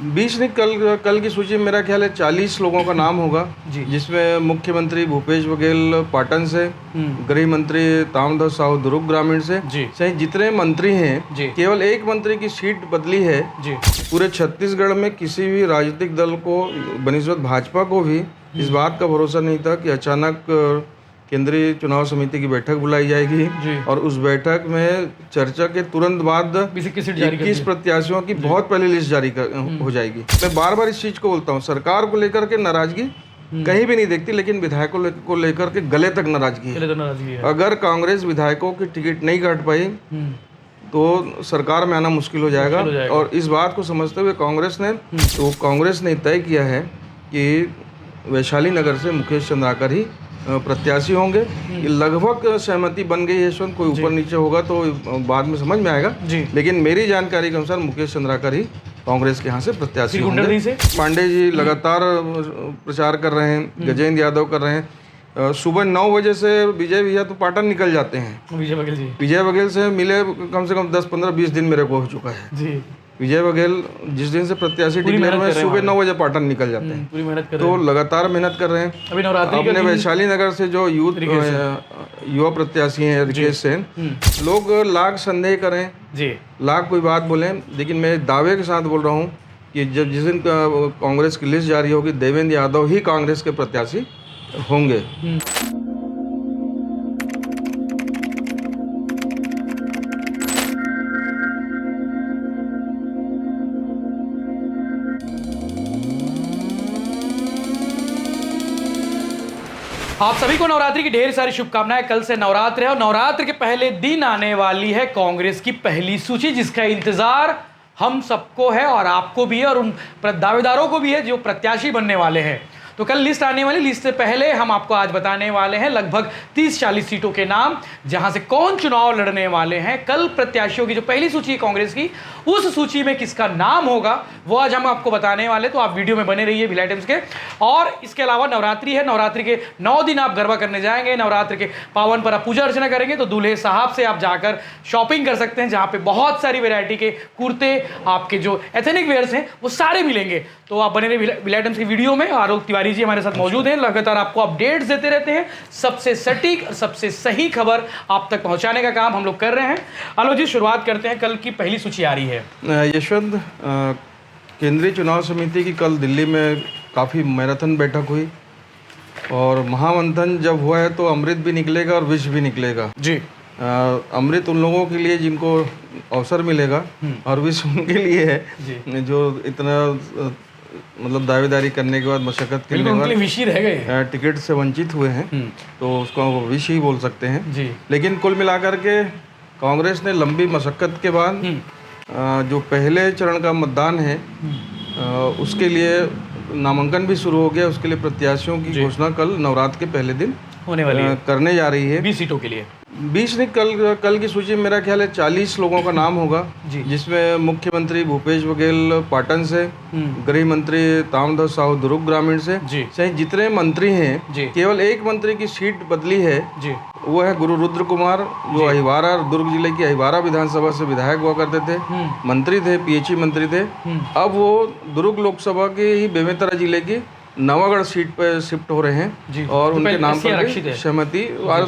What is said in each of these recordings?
20 नहीं, कल की सूची में मेरा ख्याल है 40 लोगों का नाम होगा, जिसमें मुख्यमंत्री भूपेश बघेल पाटन से, गृह मंत्री ताम्रध्वज साहू दुर्ग ग्रामीण से सहित जितने मंत्री हैं, केवल एक मंत्री की सीट बदली है। पूरे छत्तीसगढ़ में किसी भी राजनीतिक दल को बनिस्बत भाजपा को भी इस बात का भरोसा नहीं था कि अचानक केंद्रीय चुनाव समिति की बैठक बुलाई जाएगी और उस बैठक में चर्चा के तुरंत बाद 21 प्रत्याशियों की बहुत पहले लिस्ट जारी हो जाएगी। मैं बार बार इस चीज को बोलता हूँ, सरकार को लेकर के नाराजगी कहीं भी नहीं देखती, लेकिन विधायकों को लेकर के गले तक नाराजगी है। अगर कांग्रेस विधायकों की टिकट नहीं काट पाई तो सरकार में आना मुश्किल हो जाएगा। और इस बात को समझते हुए कांग्रेस ने तय किया है कि वैशाली नगर से मुकेश चंद्राकर ही प्रत्याशी होंगे। लगभग सहमति बन गई है, यशवंत, कोई ऊपर नीचे होगा तो बाद में समझ में आएगा, लेकिन मेरी जानकारी के अनुसार मुकेश चंद्राकर ही कांग्रेस के यहाँ से प्रत्याशी होंगे। पांडे जी लगातार प्रचार कर रहे हैं, गजेंद्र यादव कर रहे हैं। सुबह 9 बजे से विजय भैया तो पाटन निकल जाते हैं। विजय बघेल से मिले कम से कम 10, 15, 20 दिन मेरे को हो चुका है। विजय बघेल जिस दिन से प्रत्याशी डिक्लेयर हुए सुबह 9 बजे पाटन निकल जाते हैं। पूरी मेहनत कर रहे हैं, तो लगातार मेहनत कर रहे हैं। अभी नवरात्रि अपने वैशाली नगर से जो युवा प्रत्याशी हैं रिकेश सेन, लोग लाख संदेह करें, लाख कोई बात बोलें, लेकिन मैं दावे के साथ बोल रहा हूँ कि जब जिस दिन कांग्रेस की लिस्ट जारी होगी, देवेंद्र यादव ही कांग्रेस के प्रत्याशी होंगे। आप सभी को नवरात्रि की ढेर सारी शुभकामनाएं। कल से नवरात्र है और नवरात्र के पहले दिन आने वाली है कांग्रेस की पहली सूची, जिसका इंतजार हम सबको है और आपको भी है और उन दावेदारों को भी है जो प्रत्याशी बनने वाले हैं। तो कल लिस्ट आने वाली, लिस्ट से पहले हम आपको आज बताने वाले हैं लगभग 30-40 सीटों के नाम, जहां से कौन चुनाव लड़ने वाले हैं। कल प्रत्याशियों की जो पहली सूची है कांग्रेस की, उस सूची में किसका नाम होगा वो आज हम आपको बताने वाले। तो आप वीडियो में बने रहिए भिलाई टाइम्स के। और इसके अलावा नवरात्रि है, नवरात्रि के 9 दिन आप गरबा करने जाएंगे, नवरात्रि के पावन पर आप पूजा अर्चना करेंगे, तो दूल्हे साहब से आप जाकर शॉपिंग कर सकते हैं, जहां पे बहुत सारी वैरायटी के कुर्ते, आपके जो एथेनिक वेयर्स हैं वो सारे मिलेंगे। तो आप बने रहिए भिलाई टाइम्स की वीडियो में। आलोक तिवारी जी हमारे साथ मौजूद हैं, लगातार आपको अपडेट्स देते रहते हैं। सबसे सटीक, सबसे सही खबर आप तक पहुंचाने का काम हम लोग कर रहे हैं। आलोक जी, शुरुआत करते हैं, कल की पहली सूची आ रही है। यशवंत, केंद्रीय चुनाव समिति की कल दिल्ली में काफ़ी मैराथन बैठक हुई और महामंथन जब हुआ है तो अमृत भी निकलेगा और विष भी निकलेगा जी। अमृत उन लोगों के लिए जिनको अवसर मिलेगा और विष उनके लिए है जो इतना मतलब दावेदारी करने के बाद मशक्कत करने के बाद टिकट से वंचित हुए हैं, तो उसको विष ही बोल सकते हैं जी। लेकिन कुल मिलाकर के कांग्रेस ने लंबी मशक्कत के बाद जो पहले चरण का मतदान है उसके लिए नामांकन भी शुरू हो गया। उसके लिए प्रत्याशियों की घोषणा कल नवरात्र के पहले दिन होने वाली है, करने जा रही है 20 सीटों के लिए। 20 नहीं, कल की सूची में मेरा ख्याल है 40 लोगों का नाम होगा, जिसमें मुख्यमंत्री भूपेश बघेल पाटन से, गृह मंत्री ताम्रध्वज साहू दुर्ग ग्रामीण से सहित जितने मंत्री हैं, केवल एक मंत्री की सीट बदली है। वो है गुरु रुद्र कुमार, जो अहिवारा दुर्ग जिले की अहिवारा विधानसभा से विधायक हुआ करते थे, मंत्री थे, PHE मंत्री थे। अब वो दुर्ग लोकसभा के ही बेमेतरा जिले की नवागढ़ सीट पर शिफ्ट हो रहे हैं और उनके नाम पर सहमति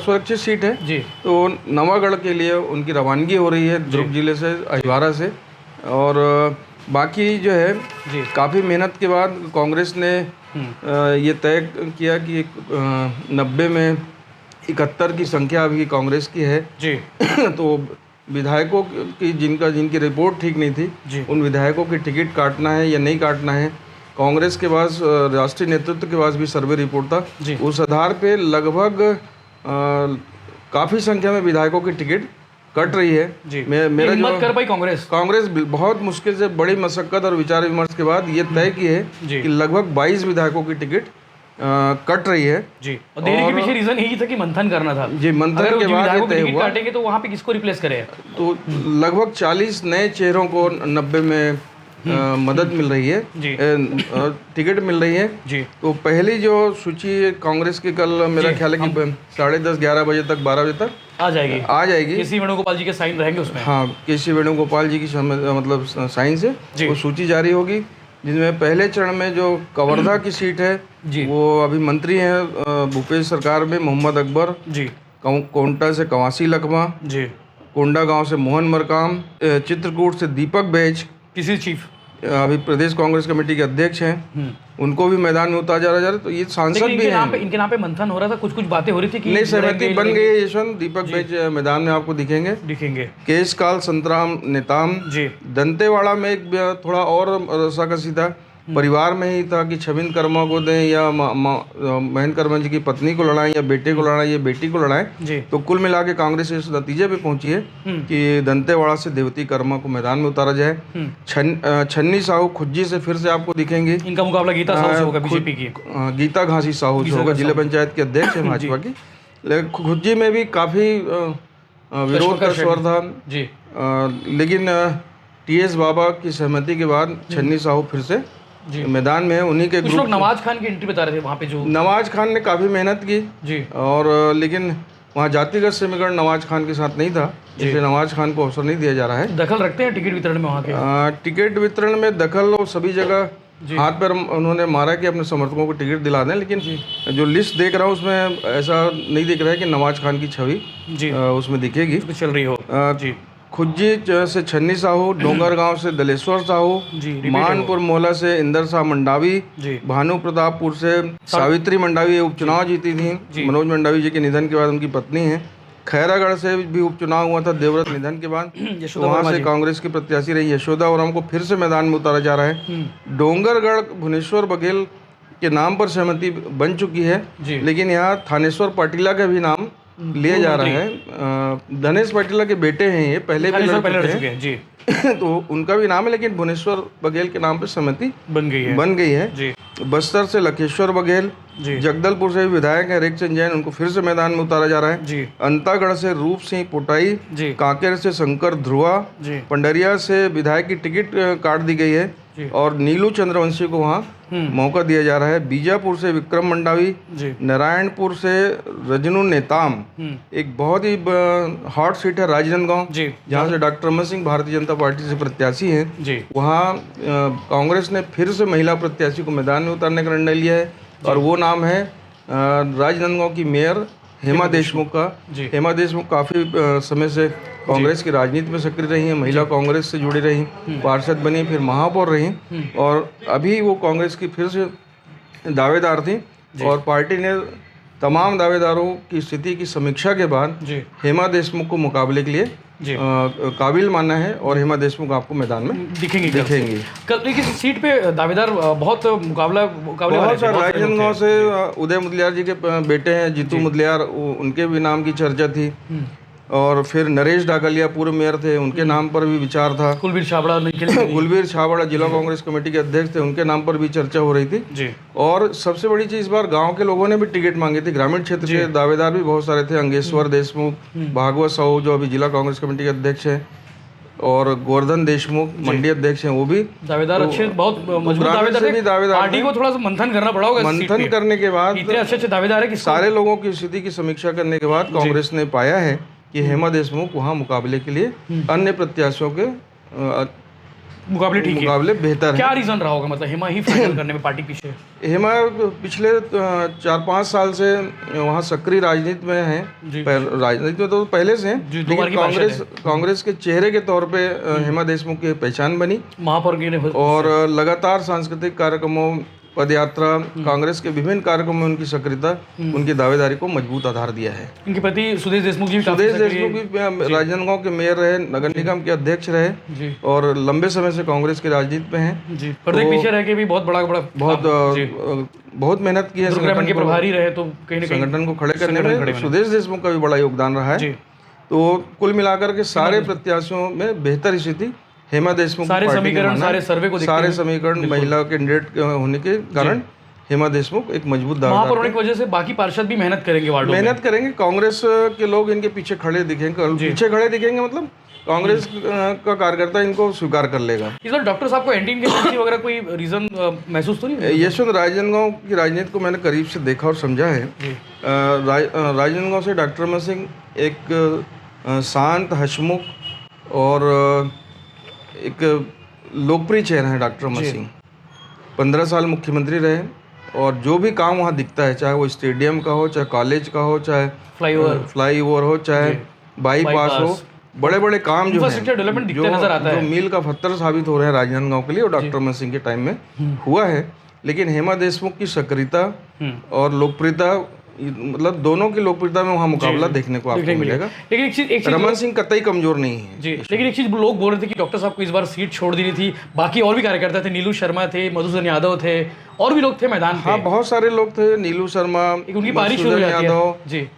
सुरक्षित सीट है जी। तो नवागढ़ के लिए उनकी रवानगी हो रही है दुर्ग जिले से, अहिवारा से। और बाकी जो है काफ़ी मेहनत के बाद कांग्रेस ने ये तय किया कि 90 में 71 की संख्या अभी कांग्रेस की है जी। तो विधायकों की जिनकी रिपोर्ट ठीक नहीं थी, उन विधायकों की टिकट काटना है या नहीं काटना है। कांग्रेस के पास राष्ट्रीय नेतृत्व के पास भी सर्वे रिपोर्ट था, उस आधार पे लगभग काफ़ी संख्या में विधायकों की टिकट कट रही है जी। मेरा हिम्मत कर पाई कांग्रेस बहुत मुश्किल से बड़ी मशक्कत और विचार विमर्श के बाद ये तय की है कि लगभग 22 विधायकों की टिकट कट रही है जी। और देरी के पीछे रीजन यही था कि मंथन करना था जी। मंथन के बाद तय हुआ काटेंगे तो वहाँ पे किसको रिप्लेस करें, तो लगभग 40 नए चेहरों को 90 में मदद मिल रही है टिकट मिल रही है जी। तो पहली जो सूची कांग्रेस की कल मेरा ख्याल है कि 10:30 11 बजे तक 12 बजे तक आ जाएगी। केसी वेणुगोपाल जी के साइन रहेंगे उसमें। हाँ, केसी वेणुगोपाल जी की मतलब साइन से वो सूची जारी होगी। जिसमें पहले चरण में जो कवर्धा की सीट है जी। वो अभी मंत्री हैं भूपेश सरकार में मोहम्मद अकबर जी। कोंटा से कवासी लकमा जी। कोंडा गांव से मोहन मरकाम चित्रकूट से दीपक बैज किसी चीफ अभी प्रदेश कांग्रेस कमेटी के अध्यक्ष हैं, उनको भी मैदान में उतारा जा रहा है। तो ये सांसद भी हैं। इनके नाम पे मंथन हो रहा था, कुछ बातें हो रही थी कि नहीं, सहमति बन गई है। यशवंत दीपक बैज मैदान में आपको दिखेंगे। केशकाल संतराम नेताम जी। दंतेवाड़ा में एक थोड़ा और रस्साकसी था, परिवार में ही था कि छबिंद कर्मा को दें या महेंद्र कर्मा जी की पत्नी को लड़ाएं या बेटे को लड़ाएं या बेटी को लड़ाएं। तो कुल मिला के कांग्रेस इस नतीजे पे पहुंची है कि दंतेवाड़ा से देवती कर्मा को मैदान में उतारा जाए। छन्नी साहू खुज्जी से फिर से आपको दिखेंगे। इनका मुकाबला गीता साहू से होगा, बीजेपी की गीता घासी साहू से होगा, जिला पंचायत के अध्यक्ष है भाजपा की। लेकिन खुज्जी में भी काफी विरोध का स्वर था जी। लेकिन टीएस बाबा की सहमति के बाद छन्नी साहू फिर से मैदान में है। उन्हीं के कुछ लोग नवाज खान की एंट्री बता रहे थे वहाँ पे, जो नवाज खान ने काफ़ी मेहनत की जी। और लेकिन वहाँ जातिगत समीकरण नवाज खान के साथ नहीं था, इसलिए नवाज खान को अवसर नहीं दिया जा रहा है। दखल रखते हैं टिकट वितरण में वहाँ के? टिकट वितरण में दखल और सभी जगह हाथ पर उन्होंने मारा कि अपने समर्थकों को टिकट दिला दें, लेकिन जो लिस्ट देख रहा हूँ उसमें ऐसा नहीं दिख रहा है कि नवाज खान की छवि उसमें दिखेगी, चल रही हो जी। खुज्जी से छन्नी साहू, डोंगरगांव से दलेश्वर साहू, मानपुर मोहला से इंदर शाह मंडावी, भानु प्रतापपुर से सावित्री मंडावी उपचुनाव जीती थी, मनोज मंडावी जी के निधन के बाद उनकी पत्नी हैं। खैरागढ़ से भी उपचुनाव हुआ था देवव्रत निधन के बाद, वहाँ से कांग्रेस की प्रत्याशी रही यशोदा वर्मा को फिर से मैदान में उतारा जा रहा है। डोंगरगढ़ भुवनेश्वर बघेल के नाम पर सहमति बन चुकी है, लेकिन यहाँ थानेश्वर पाटिला का भी नाम लिया जा रहा है। धनेश पाटिला के बेटे हैं, ये पहले भी लड़ चुके हैं जी। तो उनका भी नाम है, लेकिन भुवनेश्वर बघेल के नाम पे सहमति बन गई है जी। बस्तर से लखेश्वर बघेल, जगदलपुर से भी विधायक है रेखचंद जैन, उनको फिर से मैदान में उतारा जा रहा है जी। अंतागढ़ से रूप सिंह पोटाई, कांकेर से शंकर ध्रुवा, पंडरिया से विधायक की टिकट काट दी गई है और नीलू चंद्रवंशी को वहाँ मौका दिया जा रहा है। बीजापुर से विक्रम मंडावी, नारायणपुर से रजनू नेताम, एक बहुत ही हॉट सीट है राजनांदगांव, जहाँ से डॉक्टर रमन सिंह भारतीय जनता पार्टी से प्रत्याशी हैं। वहाँ कांग्रेस ने फिर से महिला प्रत्याशी को मैदान में उतारने का निर्णय लिया है और वो नाम है राजनांदगांव की मेयर हेमा देशमुख का। हेमा देशमुख काफ़ी समय से कांग्रेस की राजनीति में सक्रिय रही हैं, महिला कांग्रेस से जुड़ी रही, पार्षद बनी, फिर महापौर रही और अभी वो कांग्रेस की फिर से दावेदार थी और पार्टी ने तमाम दावेदारों की स्थिति की समीक्षा के बाद हेमा देशमुख को मुकाबले के लिए काबिल माना है और हेमा देशमुख आपको मैदान में दिखेंगी। कल किसी सीट पे दावेदार बहुत बहुत सारे राजनांदगांव से उदय मुदलियार जी के बेटे हैं जीतू मुदलियार, उनके भी नाम की चर्चा थी और फिर नरेश डाकलिया पूर्व मेयर थे, उनके नाम पर भी विचार था। कुलवीर छाबड़ा जिला कांग्रेस कमेटी के अध्यक्ष थे, उनके नाम पर भी चर्चा हो रही थी जी। और सबसे बड़ी चीज इस बार गांव के लोगों ने भी टिकट मांगी थी। ग्रामीण क्षेत्र के दावेदार भी बहुत सारे थे, अंगेश्वर देशमुख, भागवत साहू जो अभी जिला कांग्रेस कमेटी के अध्यक्ष हैं और गोवर्धन देशमुख मंडी अध्यक्ष हैं, वो भी दावेदार अच्छे, बहुत मजबूत दावेदार। पार्टी को थोड़ा सा मंथन करना पड़ा होगा। मंथन करने के बाद इतने अच्छे दावेदार है कि सारे लोगों की स्थिति की समीक्षा करने के बाद कांग्रेस ने पाया है कि हेमा देशमुख वहाँ मुकाबले के लिए अन्य प्रत्याशियों के मुकाबले बेहतर है। क्या रीजन रहा होगा, मतलब हेमा ही फाइनल करने में पार्टी पीछे? हेमा पिछले 4-5 साल से वहाँ सक्रिय राजनीति में है, राजनीति में तो पहले से हैं, लेकिन कांग्रेस के चेहरे के तौर पे हेमा देशमुख की पहचान बनी महापौर की और लगातार सांस्कृतिक कार्यक्रमों, पदयात्रा, कांग्रेस के विभिन्न कार्यक्रमों में उनकी सक्रियता उनकी दावेदारी को मजबूत आधार दिया है। इनके पति सुदेश देशमुख भी राजनांदगांव के मेयर रहे, नगर निगम के अध्यक्ष रहे और लंबे समय से कांग्रेस की राजनीति में हैं जी। पर्दे पीछे रह के भी बहुत मेहनत की है, संगठन के प्रभारी रहे, तो कहीं न कहीं संगठन को खड़े करने में सुदेश देशमुख का भी बड़ा योगदान रहा है। तो कुल मिलाकर के सारे प्रत्याशियों में बेहतर स्थिति हेमा देशमुख, सारे समीकरण, सारे सर्वे को सारे समीकरण महिला कैंडिडेट होने के कारण हेमा देशमुख एक मजबूत महापौर होने की वजह से बाकी पार्षद भी मेहनत करेंगे, वार्डों में मेहनत करेंगे। कांग्रेस के लोग इनके पीछे खड़े दिखेंगे, मतलब कांग्रेस का कार्यकर्ता इनको स्वीकार कर लेगा। इस बार डॉक्टर साहब को एंटी इंकम्बेंसी वगैरह कोई रीजन महसूस तो नहीं? यशवंत राजनांदगांव की राजनीति को मैंने करीब से देखा और समझा है। राजनांदगांव से डॉक्टर रमन सिंह एक शांत, हसमुख और एक लोकप्रिय चेहरा है डॉक्टर रमन सिंह। 15 साल मुख्यमंत्री रहे और जो भी काम वहाँ दिखता है, चाहे वो स्टेडियम का हो, चाहे कॉलेज का हो, चाहे फ्लाईओवर हो, चाहे बाईपास हो, बड़े बड़े काम जो इंफ्रास्ट्रक्चर डेवलपमेंट दिखता नजर आता है, जो मील का पत्थर साबित हो रहे हैं राजनांदगांव के लिए, और डॉक्टर रमन सिंह के टाइम में हुआ है। लेकिन हेमा देशमुख की सक्रियता और लोकप्रियता, मतलब दोनों की लोकप्रियता में वहाँ मुकाबला देखने को आपको मिलेगा। लेकिन एक चीज रमन सिंह कतई कमजोर नहीं है जी। लेकिन एक चीज लोग बोल रहे थे कि डॉक्टर साहब को इस बार सीट छोड़ देनी थी, बाकी और भी कार्यकर्ता थे, नीलू शर्मा थे, मधुसूदन यादव थे, और भी लोग थे मैदान पे। हाँ, बहुत सारे लोग थे, नीलू शर्मा, उनकी पारी शुरू हो जाती है यादव जी,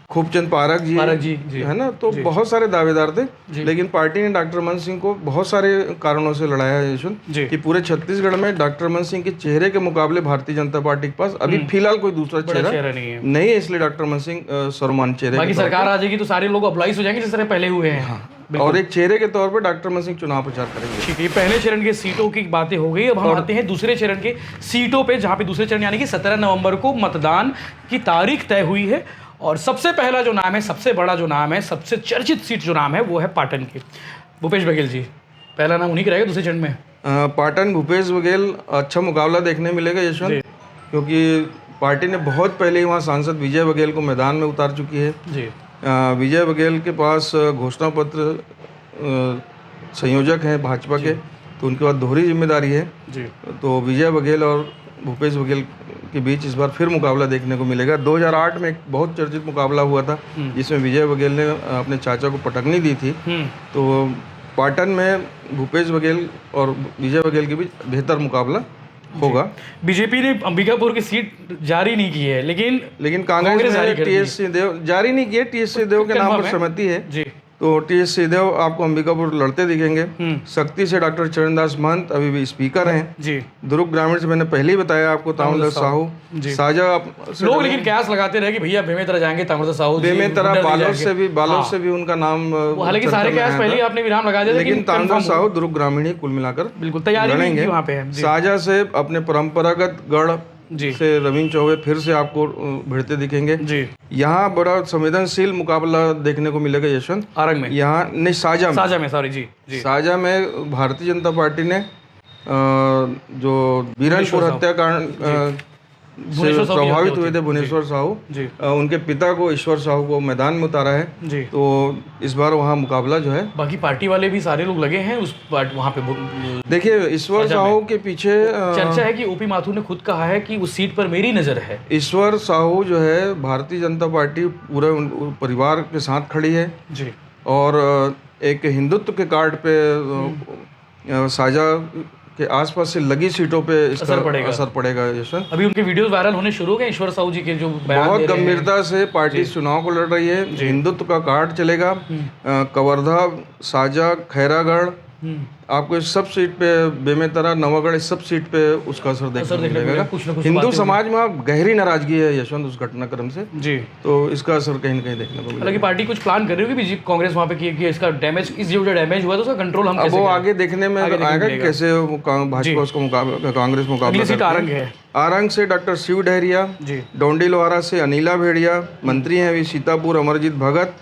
खूबचंद पारक जी है ना, तो बहुत सारे दावेदार थे। लेकिन पार्टी ने डॉक्टर रमन सिंह को बहुत सारे कारणों से लड़ाया है यशवंत, कि पूरे छत्तीसगढ़ में डॉक्टर रमन सिंह के चेहरे के मुकाबले भारतीय जनता पार्टी के पास अभी फिलहाल कोई दूसरा चेहरा नहीं है, इसलिए डॉक्टर रमन सिंह सर्वमान्य चेहरे। बाकी सरकार आ जाएगी तो सारे लोग अप्लाइज हो जाएंगे जिस तरह पहले हुए हैं। हाँ, और एक चेहरे के तौर पर डॉक्टर रमन सिंह चुनाव प्रचार करेंगे। ठीक है, पहले चरण के सीटों की बातें हो गई। अब हम आते हैं दूसरे चरण के सीटों पे, जहाँ पे दूसरे चरण यानी कि 17 नवंबर को मतदान की तारीख तय हुई है। और सबसे पहला जो नाम है, सबसे बड़ा जो नाम है, सबसे चर्चित सीट जो नाम है वो है पाटन की। भूपेश बघेल जी, पहला नाम उन्हीं का रहेगा दूसरे चरण में। पाटन भूपेश बघेल, अच्छा मुकाबला देखने मिलेगा यशवंत, क्योंकि पार्टी ने बहुत पहले ही वहाँ सांसद विजय बघेल को मैदान में उतार चुकी है जी। विजय बघेल के पास घोषणा पत्र संयोजक हैं भाजपा के, तो उनके पास दोहरी जिम्मेदारी है जी। तो विजय बघेल और भूपेश बघेल के बीच इस बार फिर मुकाबला देखने को मिलेगा। 2008 में एक बहुत चर्चित मुकाबला हुआ था जिसमें विजय बघेल ने अपने चाचा को पटकनी दी थी। तो पाटन में भूपेश बघेल और विजय बघेल के बीच बेहतर मुकाबला होगा। बीजेपी ने अंबिकापुर की सीट जारी नहीं की है, लेकिन कांग्रेस ने टीएस सिंहदेव जारी नहीं किए, टीएस सिंहदेव के नाम पर सहमति है जी। तो टीएस सिंहदेव आपको अंबिकापुर लड़ते दिखेंगे। शक्ति से डॉक्टर चरणदास महंत अभी भी स्पीकर हैं जी। दुर्ग ग्रामीण से मैंने पहले ही बताया आपको ताम्रध्वज साहू साझा लोग, लेकिन कयास लगाते रहे कि भैया बेमेतरा जाएंगे ताम्रध्वज साहू, बेमेतरा बालोद से भी उनका नाम, हालांकि सारे कयास पहले ही आपने विराम लगा दिया, लेकिन ताम्रध्वज साहू दुर्ग ग्रामीण ही कुल मिलाकर बिल्कुल तैयारी लड़ेंगे वहाँ पे। साझा से अपने परंपरागत गढ़ से रविंद्र चौबे फिर से आपको भिड़ते दिखेंगे जी। यहाँ बड़ा संवेदनशील मुकाबला देखने को मिलेगा यशवंत आरंग में, यहाँ नहीं साझा में सॉरी जी। साझा में भारतीय जनता पार्टी ने जो बीरनपुर हत्याकांड से प्रभावित हुए थे भुवनेश्वर साहू, उनके पिता को ईश्वर साहू को मैदान में उतारा है जी। तो इस बार वहाँ मुकाबला जो है, बाकी पार्टी वाले भी सारे लोग लगे हैं उस वहाँ पे। देखिए ईश्वर साहू के पीछे चर्चा है कि ओपी माथुर ने खुद कहा है कि उस सीट पर मेरी नजर है। ईश्वर साहू जो है भारतीय जनता पार्टी पूरे परिवार के साथ खड़ी है जी, और एक हिंदुत्व के कार्ड पे साझा के आसपास से लगी सीटों पे इसका असर पड़ेगा यशवंत। अभी उनके वीडियोस वायरल होने शुरू हो गए ईश्वर साहू जी के, जो बहुत गंभीरता से पार्टी चुनाव को लड़ रही है। हिंदुत्व का कार्ड चलेगा, कवर्धा, साझा, खैरागढ़, आपको इस सब सीट पे, बेमेतरा, नवागढ़, इस सब सीट पे उसका असर देखने मिलेगा। हिंदू समाज में गहरी नाराजगी है यशवंत उस घटनाक्रम से जी, तो इसका असर कहीं न कहीं देखने को मिलेगा। हालांकि पार्टी कुछ प्लान कर रही होगी कांग्रेस वहाँ पे कि इसका डैमेज, इस जो डैमेज हुआ तो उसका कंट्रोल हम अब वो आगे देखने में आएगा कैसे भाजपा उसको कांग्रेस मुकाबला। आरंग से डॉक्टर शिव डहरिया, डोंडी लोहारा से अनिला भेड़िया, मंत्री हैं अभी सीतापुर अमरजीत भगत,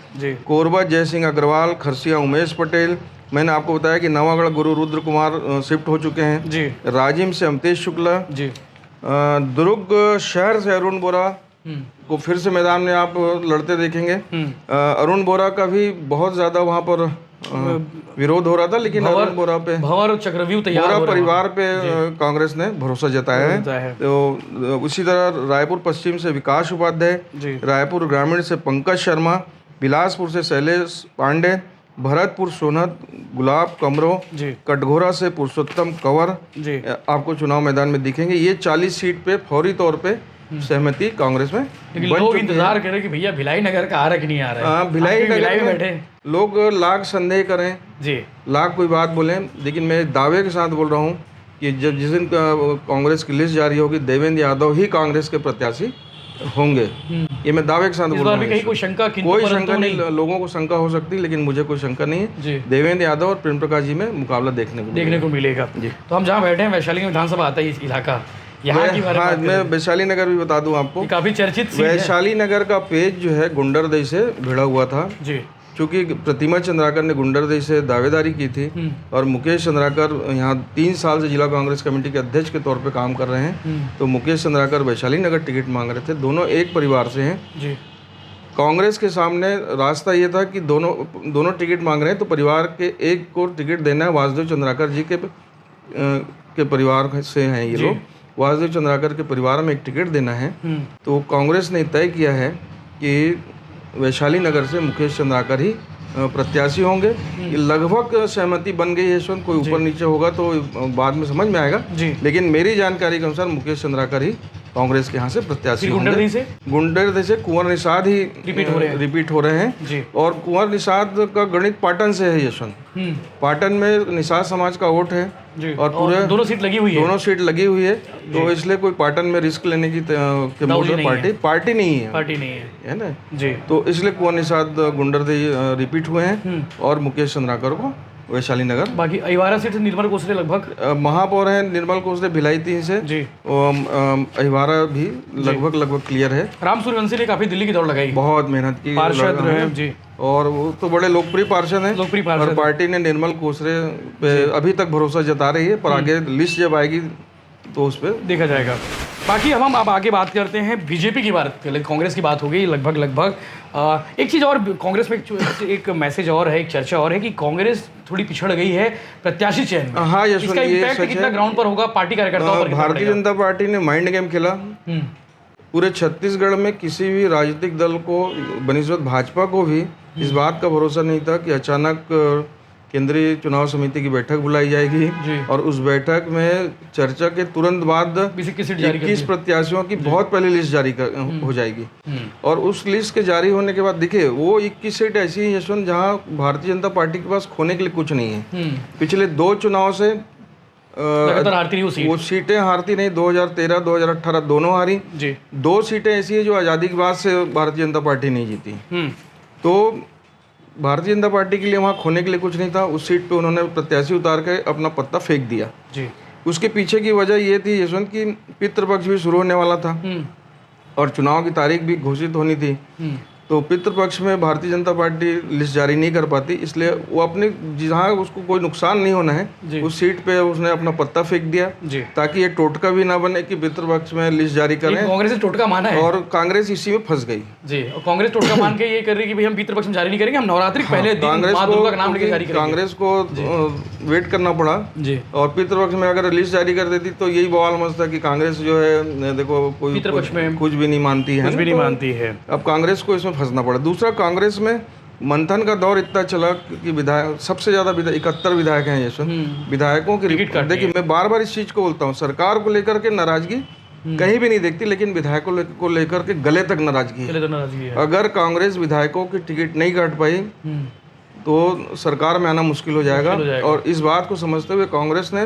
कोरबा जय सिंह अग्रवाल, खरसिया उमेश पटेल, मैंने आपको बताया कि नवागढ़ गुरु रुद्र कुमार शिफ्ट हो चुके हैं जी। राजिम से अमतेश शुक्ला जी। दुर्ग शहर से अरुण बोरा को फिर से मैदान में आप लड़ते देखेंगे। अरुण बोरा का भी बहुत ज्यादा वहाँ पर विरोध हो रहा था, लेकिन अरुण बोरा पे चक्रव्यूह तैयार बोरा परिवार पे कांग्रेस ने भरोसा जताया है। तो उसी तरह रायपुर पश्चिम से विकास उपाध्याय, रायपुर ग्रामीण से पंकज शर्मा, बिलासपुर से शैलेश पांडे, भरतपुर सोनत गुलाब कमरो, कटघोरा से पुरुषोत्तम कंवर आपको चुनाव मैदान में दिखेंगे। ये 40 सीट पे फौरी तौर पे सहमति कांग्रेस में। लेकिन लोग इंतजार कर रहे कि भैया भिलाई नगर का आ रहा कि नहीं आ रहा है। भिलाई नगर में बैठे लोग लाख संदेह करें जी, लाख कोई बात बोलें, लेकिन मैं दावे के साथ बोल रहा हूँ कि जब जिस दिन कांग्रेस की लिस्ट जारी होगी देवेंद्र यादव ही कांग्रेस के प्रत्याशी होंगे, ये मैं दावे के साथ बोल रहा हूँ। कोई शंका नहीं, लोगों को शंका हो सकती है, लेकिन मुझे कोई शंका नहीं है। देवेंद्र यादव और प्रेम प्रकाश जी में मुकाबला देखने को मिलेगा जी। तो हम जहाँ बैठे हैं वैशाली में विधानसभा आता है इस इलाका, यहाँ की हाँ, मैं वैशाली नगर भी बता दूं आपको, काफी चर्चित वैशाली नगर का पेज जो है गुंडरदेही से भिड़ा हुआ था जी। चूँकि प्रतिमा चंद्राकर ने गुंडरदेही से दावेदारी की थी और मुकेश चंद्राकर यहाँ 3 साल से जिला कांग्रेस कमेटी के अध्यक्ष के तौर पे काम कर रहे हैं, तो मुकेश चंद्राकर वैशाली नगर टिकट मांग रहे थे। दोनों एक परिवार से हैं जी। कांग्रेस के सामने रास्ता ये था कि दोनों टिकट मांग रहे हैं, तो परिवार के एक को टिकट देना है। वासुदेव चंद्राकर जी के परिवार से हैं ये लोग, वासुदेव चंद्राकर के परिवार में एक टिकट देना है। तो कांग्रेस ने तय किया है कि वैशाली नगर से मुकेश चंद्राकर ही प्रत्याशी होंगे। लगभग सहमति बन गई है यशवंत, कोई ऊपर नीचे होगा तो बाद में समझ में आएगा, लेकिन मेरी जानकारी के अनुसार मुकेश चंद्राकर ही कांग्रेस के यहाँ से प्रत्याशी होंगे। गुंडरदेही से कुंवर निषाद ही रिपीट हो रहे हैं और कुंवर निषाद का गणित पाटन से है यशवंत। पाटन में निषाद समाज का वोट है और पूरे दोनों सीट लगी हुई है, तो इसलिए कोई पाटन में रिस्क लेने की पार्टी नहीं है ना जी। तो इसलिए कुंवर निषाद गुंडरदेही रिपीट हुए हैं और मुकेश चंद्राकर को वैशाली नगर। बाकी अहिवारा सीट से निर्मल कोसले लगभग महापौर हैं निर्मल कोसले भिलाई 3 से जी। अहिवारा भी लगभग क्लियर है। राम सूर्यवंशी ने काफी दिल्ली की दौड़ लगाई, बहुत मेहनत की, पार्षद रहे जी, और वो तो बड़े लोकप्रिय पार्षद हैं और पार्टी ने निर्मल कोसले पे अभी तक भरोसा जता रही है, पर आगे लिस्ट जब आएगी तो उस पर देखा जाएगा। बाकी हम अब आगे बात करते हैं बीजेपी की बात, कांग्रेस की बात हो गई लगभग। एक चीज़ और कांग्रेस में एक मैसेज और है, एक चर्चा और है कि कांग्रेस थोड़ी पिछड़ गई है प्रत्याशी चयन में। हाँ, इसका इम्पैक्ट कितना ग्राउंड पर होगा पार्टी कार्यकर्ताओं पर? भारतीय जनता पार्टी ने माइंड गेम खेला। पूरे छत्तीसगढ़ में किसी भी राजनीतिक दल को बनिस्बत भाजपा को भी इस बात का भरोसा नहीं था कि अचानक केंद्रीय चुनाव समिति की बैठक बुलाई जाएगी और उस बैठक में चर्चा के तुरंत बाद 21 प्रत्याशियों की बहुत पहले लिस्ट जारी हो जाएगी। और उस लिस्ट के जारी होने के बाद देखिए वो 21 सीट ऐसी है यशवंत जहां भारतीय जनता पार्टी के पास खोने के लिए कुछ नहीं है। पिछले 2 चुनाव से वो सीटें हारती नहीं, 2013 2018 दोनों हारी। 2 सीटें ऐसी है जो आज़ादी के बाद से भारतीय जनता पार्टी नहीं जीती। तो भारतीय जनता पार्टी के लिए वहाँ खोने के लिए कुछ नहीं था। उस सीट पे उन्होंने प्रत्याशी उतार के अपना पत्ता फेंक दिया जी। उसके पीछे की वजह ये थी यशवंत की पितृपक्ष भी शुरू होने वाला था और चुनाव की तारीख भी घोषित होनी थी। तो पितृपक्ष में भारतीय जनता पार्टी लिस्ट जारी नहीं कर पाती, इसलिए वो अपने जहाँ उसको कोई नुकसान नहीं होना है उस सीट पे उसने अपना पत्ता फेंक दिया ताकि ये टोटका भी ना बने कि पितृपक्ष में लिस्ट जारी करें। कांग्रेस ने टोटका माना है और कांग्रेस इसी में फंस गई जी। और कांग्रेस टोटका मान के ये कर रही है कि भाई हम पितृपक्ष में जारी नहीं करेंगे, हम नवरात्रि पहले दिन मां दुर्गा का नाम लेके जारी करेंगे। कांग्रेस को वेट करना पड़ा जी। और पितृपक्ष में अगर लिस्ट जारी कर देती तो यही बवाल मचता कि कांग्रेस जो है देखो कोई पितृपक्ष में कुछ भी नहीं मानती है। अब कांग्रेस को इसमें फंसना पड़ा। दूसरा, कांग्रेस में मंथन का दौर इतना चला कि विधायक सबसे ज्यादा 71 विधायक हैं यशवंत। विधायकों की देखिए मैं बार बार इस चीज को बोलता हूँ, सरकार को लेकर के नाराजगी कहीं भी नहीं देखती, लेकिन विधायकों को लेकर के गले तक नाराजगी है। अगर कांग्रेस विधायकों की टिकट नहीं काट पाई तो सरकार में आना मुश्किल हो जाएगा। और इस बात को समझते हुए कांग्रेस ने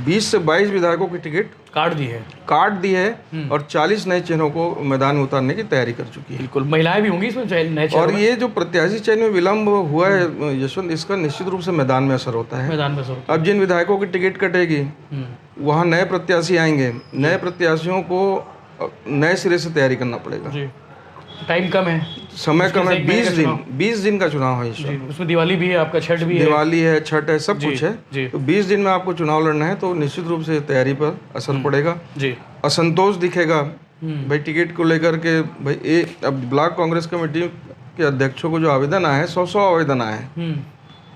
20 से 22 विधायकों की टिकट काट दी है और 40 नए चेहरों को मैदान में उतारने की तैयारी कर चुकी है। बिल्कुल, महिलाएं भी होंगी इसमें नए चेहरों। और ये जो प्रत्याशी चयन में विलंब हुआ है यशवंत, इसका निश्चित रूप से मैदान में असर होता है। अब जिन विधायकों की टिकट कटेगी वहाँ नए प्रत्याशी आएंगे, नए प्रत्याशियों को नए सिरे से तैयारी करना पड़ेगा। टाइम कम है, समय कम है, 20 दिन का चुनाव है उसमें दिवाली भी है, आपका छठ भी है, दिवाली है, छठ है, सब कुछ है। तो 20 दिन में आपको चुनाव लड़ना है तो निश्चित रूप से तैयारी पर असर पड़ेगा जी। असंतोष दिखेगा भाई टिकट को लेकर के। भाई अब ब्लॉक कांग्रेस कमेटी के अध्यक्षों को जो आवेदन आए हैं 100 आवेदन आए हैं,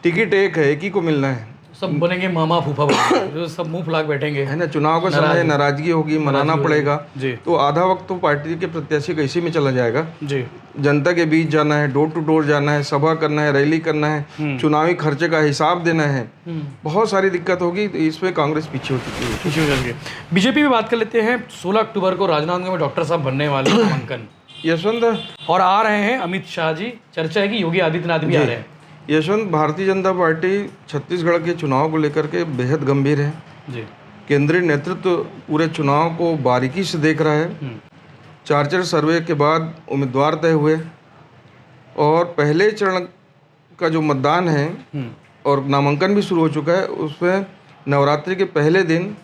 टिकट एक है, एक ही को मिलना है। सब बनेंगे मामा फूफा जो सब मुंह फुला बैठेंगे, है ना। चुनाव का समय नाराजगी होगी, मनाना पड़ेगा जी। तो आधा वक्त तो पार्टी के प्रत्याशी का इसी में चला जाएगा जी। जनता के बीच जाना है, डोर टू डोर जाना है, सभा करना है, रैली करना है, चुनावी खर्चे का हिसाब देना है, बहुत सारी दिक्कत होगी। तो इसमें कांग्रेस पीछे हो चुकी है। बीजेपी में बात कर लेते हैं। 16 अक्टूबर को राजनांदगांव में डॉक्टर साहब बनने वाले नामांकन यशवंत, और आ रहे हैं अमित शाह जी। चर्चा है कि योगी आदित्यनाथ भी आ रहे हैं। यशवंत, भारतीय जनता पार्टी छत्तीसगढ़ के चुनाव को लेकर के बेहद गंभीर है जी। केंद्रीय नेतृत्व पूरे चुनाव को बारीकी से देख रहा है। 4 सर्वे के बाद उम्मीदवार तय हुए और पहले चरण का जो मतदान है और नामांकन भी शुरू हो चुका है, उसमें नवरात्रि के पहले दिन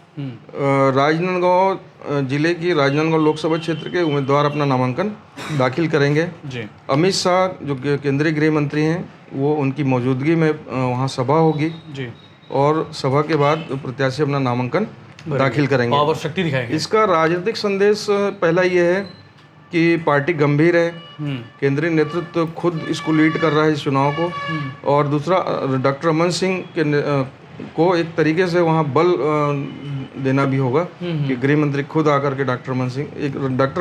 राजनांदगांव जिले की राजनांदगांव लोकसभा क्षेत्र के उम्मीदवार अपना नामांकन दाखिल करेंगे। जी। अमित शाह जो केंद्रीय गृह मंत्री हैं वो उनकी मौजूदगी में वहाँ सभा होगी जी। और सभा के बाद प्रत्याशी अपना नामांकन दाखिल करेंगे, पावर शक्ति दिखाएंगे। इसका राजनीतिक संदेश पहला ये है कि पार्टी गंभीर है, केंद्रीय नेतृत्व खुद इसको लीड कर रहा है इस चुनाव को, और दूसरा डॉक्टर रमन सिंह के को एक तरीके से वहाँ बल देना भी होगा कि गृह मंत्री खुद आकर के डॉक्टर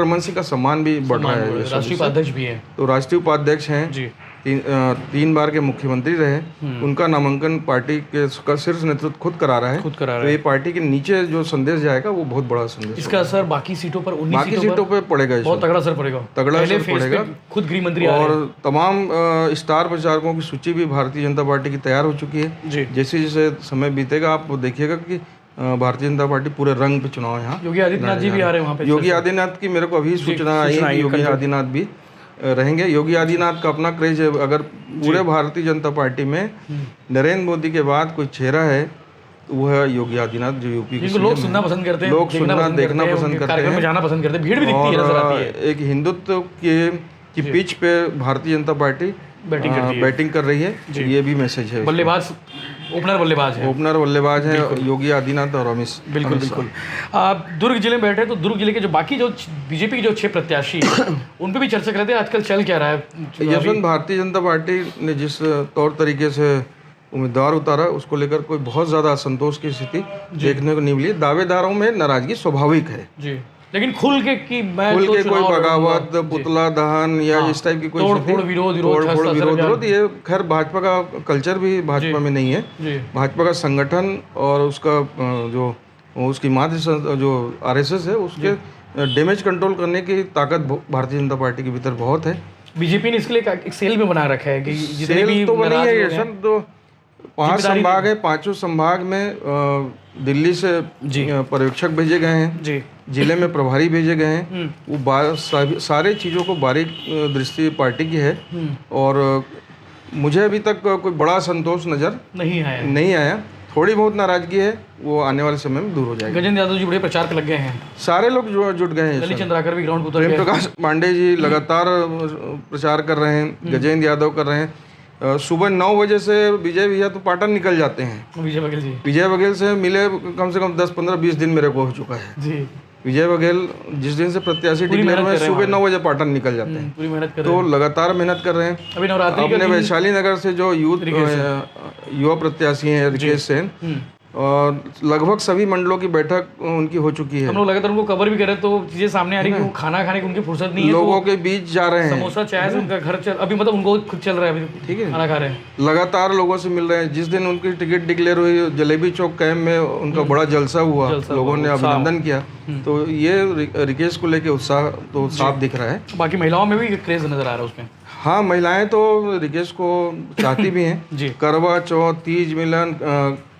रमन सिंह का सम्मान भी बढ़ रहा है। राष्ट्रीय उपाध्यक्ष भी है, तो राष्ट्रीय उपाध्यक्ष हैं जी। 3 बार के मुख्यमंत्री रहे, उनका नामांकन पार्टी के का शीर्ष नेतृत्व खुद करा रहा है। तो ये पार्टी के नीचे जो संदेश जाएगा वो बहुत बड़ा संदेश, इसका असर बाकी सीटों पर 19 बाकी सीटों पे पड़ेगा, बहुत तगड़ा असर पड़ेगा, तगड़ा असर पड़ेगा। खुद गृह मंत्री और तमाम स्टार प्रचारकों की सूची भी भारतीय जनता पार्टी की तैयार हो चुकी है। जैसे जैसे समय बीतेगा आप देखिएगा कि भारतीय जनता पार्टी पूरे रंग पे चुनाव है। यहाँ योगी आदित्यनाथ जी भी आ रहे हैं वहाँ पे। योगी आदित्यनाथ की मेरे को अभी सूचना आई है, योगी आदित्यनाथ भी रहेंगे। योगी आदित्यनाथ का अपना क्रेज है, अगर पूरे भारतीय जनता पार्टी में नरेंद्र मोदी के बाद कोई चेहरा है तो वो है योगी आदित्यनाथ, जो यूपी के लोग सुनना पसंद करते हैं, लोग सुनना देखना पसंद करते हैं, जाना पसंद करते हैं, भीड़ भी दिखती है, नजर आती है। एक हिंदुत्व की पिच पे भारतीय जनता पार्टी बैटिंग कर रही है, ये भी मैसेज है। बल्लेबाज ओपनर बल्लेबाज हैं योगी आदित्यनाथ और अमित। बिल्कुल। दुर्ग जिले में बैठे तो दुर्ग जिले के जो बाकी जो बीजेपी के जो 6 प्रत्याशी उन पे भी चर्चा करते हैं। आजकल चल क्या रहा है? यशवंत भारतीय जनता पार्टी ने जिस तौर तरीके से उम्मीदवार उतारा उसको लेकर कोई बहुत ज़्यादा असंतोष की स्थिति देखने को नहीं मिली। दावेदारों में नाराजगी स्वाभाविक है जी, लेकिन खुल के कोई बगावत, पुतला दहन या इस टाइप की कोई विरोध, ये खैर भाजपा का कल्चर भी भाजपा में नहीं है। भाजपा का संगठन और उसका जो उसकी माध्य जो आरएसएस है उसके डैमेज कंट्रोल करने की ताकत भारतीय जनता पार्टी के भीतर बहुत है। बीजेपी ने इसके लिए एक सेल में बना रखा है कि जितने भी तो बनी है ये सब। तो 5 संभाग है, 5 संभाग में दिल्ली से पर्यवेक्षक भेजे गए हैं, जिले में प्रभारी भेजे गए हैं। वो सारे चीज़ों को बारीक दृष्टि पार्टी की है और मुझे अभी तक कोई बड़ा संतोष नजर नहीं आया। थोड़ी बहुत नाराजगी है, वो आने वाले समय में दूर हो जाएगी। गजेंद्र यादव जी बड़े प्रचार पे लग गए हैं, सारे लोग जुट गए हैं। ललित चंद्राकर भी ग्राउंड पर उतर गए। प्रेम प्रकाश पांडे जी लगातार प्रचार कर रहे हैं, गजेंद्र यादव कर रहे हैं। सुबह 9 बजे से विजय भैया तो पाटन निकल जाते हैं। विजय बघेल से मिले कम से कम 10, 15, 20 दिन मेरे को हो चुका है जी। विजय बघेल जिस दिन से प्रत्याशी डिक्लेयर हुए सुबह 9 बजे पाटन निकल जाते हैं, पूरी मेहनत कर रहे हैं। तो लगातार मेहनत कर रहे हैं। अभी नवरात्रि अपने वैशाली नगर से जो युवा प्रत्याशी हैं रिकेश सेन, और लगभग सभी मंडलों की बैठक उनकी हो चुकी है। हम लोग लगातार उनको कवर भी कर रहे हैं, तो चीजें सामने आ रही है कि वो खाना खाने की उनकी फुर्सत नहीं है, लोगों के बीच जा रहे हैं। समोसा चाय से उनका घर चल, अभी मतलब उनको खुद चल रहा है, अभी ठीक है, खाना खा रहे हैं, लगातार लोगों से मिल रहे हैं। जिस दिन उनकी टिकट डिक्लेयर हुई जलेबी चौक कैंप में उनका बड़ा जलसा हुआ, लोगों ने अभिनंदन किया। तो ये रिकेश को लेके उत्साह तो साफ दिख रहा है। बाकी महिलाओं में भी क्रेज नजर आ रहा है उसमें। हाँ, महिलाएं तो रिकेश को चाहती भी हैं। करवा चौथ, तीज मिलन,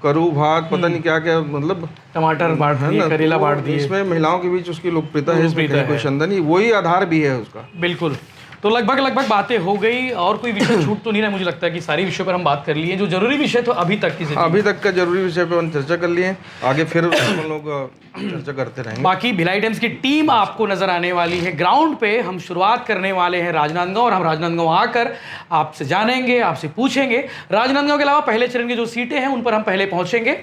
करू भात, पता नहीं क्या क्या, मतलब टमाटर बांट दिए, करेला बांट दिए, इसमें महिलाओं के बीच उसकी लोकप्रियता है, इसमें कोई शंका नहीं, वही आधार भी है उसका। बिल्कुल। तो लगभग बातें हो गई और कोई विषय छूट तो नहीं रहा। मुझे लगता है कि सारी विषयों पर हम बात कर लिए, जो जरूरी विषय तो अभी तक का जरूरी विषय पर हम चर्चा कर लिए। आगे फिर हम लोग चर्चा करते रहेंगे। बाकी भिलाई टाइम्स की टीम आपको नजर आने वाली है ग्राउंड पे। हम शुरुआत करने वाले हैं राजनांदगांव, और हम राजनांदगांव आकर आपसे जानेंगे, आपसे पूछेंगे। राजनांदगांव के अलावा पहले चरण की जो सीटें हैं उन पर हम पहले पहुंचेंगे।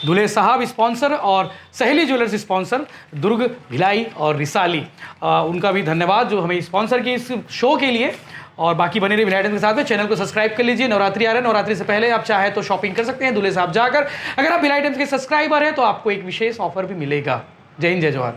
दुल्हे साहब स्पॉन्सर और सहेली ज्वेलर्स स्पॉन्सर, दुर्ग, भिलाई और रिसाली, उनका भी धन्यवाद जो हमें स्पॉन्सर किए इस शो के लिए। और बाकी बने रहिए भिलाई टाइम्स के साथ में। चैनल को सब्सक्राइब कर लीजिए। नवरात्रि आ रहा है, नवरात्रि से पहले आप चाहे तो शॉपिंग कर सकते हैं दुल्हे साहब जाकर। अगर आप भिलाई टाइम्स के सब्सक्राइबर हैं तो आपको एक विशेष ऑफर भी मिलेगा। जय हिंद, जय जवाहर।